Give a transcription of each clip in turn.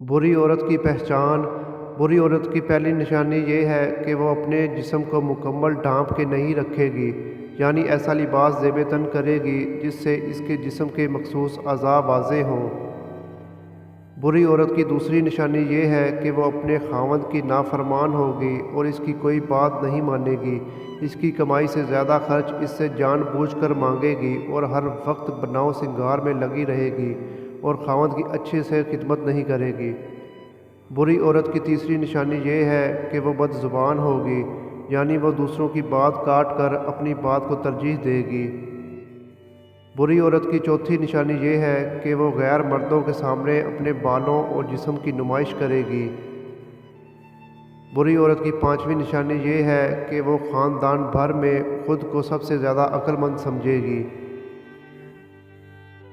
बुरी औरत की पहचान। बुरी औरत की पहली निशानी ये है कि वो अपने जिस्म को मुकम्मल ढांप के नहीं रखेगी, यानी ऐसा लिबास ज़ेब तन करेगी जिससे इसके जिस्म के मखसूस अज़ा वाज़ेह हों। बुरी औरत की दूसरी निशानी ये है कि वो अपने खावंद की नाफरमान होगी और इसकी कोई बात नहीं मानेगी। इसकी कमाई से ज़्यादा खर्च इससे जानबूझकर मांगेगी और हर वक्त बनाव सिंगार में लगी रहेगी और खावंद की अच्छे से खिदमत नहीं करेगी। बुरी औरत की तीसरी निशानी ये है कि वो बदज़ुबान होगी, यानी वो दूसरों की बात काट कर अपनी बात को तरजीह देगी। बुरी औरत की चौथी निशानी ये है कि वो गैर मर्दों के सामने अपने बालों और जिस्म की नुमाइश करेगी। बुरी औरत की पांचवी निशानी ये है कि वो ख़ानदान भर में ख़ुद को सबसे ज़्यादा अक्लमंद समझेगी।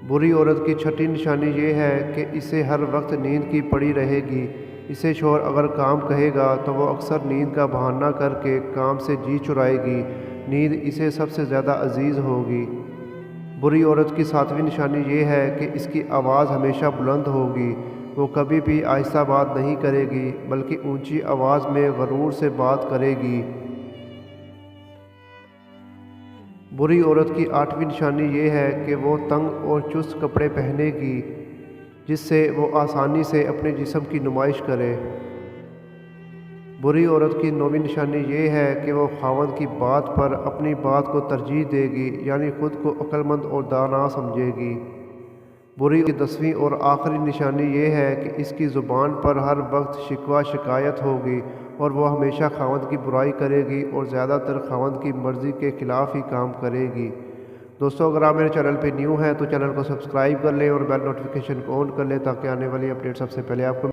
बुरी औरत की छठी निशानी ये है कि इसे हर वक्त नींद की पड़ी रहेगी। इसे शौहर अगर काम कहेगा तो वो अक्सर नींद का बहाना करके काम से जी चुराएगी। नींद इसे सबसे ज़्यादा अजीज़ होगी। बुरी औरत की सातवीं निशानी ये है कि इसकी आवाज़ हमेशा बुलंद होगी। वो कभी भी आहिस्ता बात नहीं करेगी बल्कि ऊंची आवाज़ में गरूर से बात करेगी। बुरी औरत की आठवीं निशानी ये है कि वो तंग और चुस्त कपड़े पहनेगी जिससे वो आसानी से अपने जिस्म की नुमाइश करे। बुरी औरत की नौवीं निशानी ये है कि वो खावंद की बात पर अपनी बात को तरजीह देगी, यानी ख़ुद को अक्लमंद और दाना समझेगी। बुरी की 10वीं और आखिरी निशानी ये है कि इसकी ज़ुबान पर हर वक्त शिकवा शिकायत होगी और वह हमेशा खावंद की बुराई करेगी और ज़्यादातर खावंद की मर्ज़ी के ख़िलाफ़ ही काम करेगी। दोस्तों, अगर आप मेरे चैनल पे न्यू हैं तो चैनल को सब्सक्राइब कर लें और बेल नोटिफिकेशन को ऑन कर लें ताकि आने वाली अपडेट सबसे पहले आपको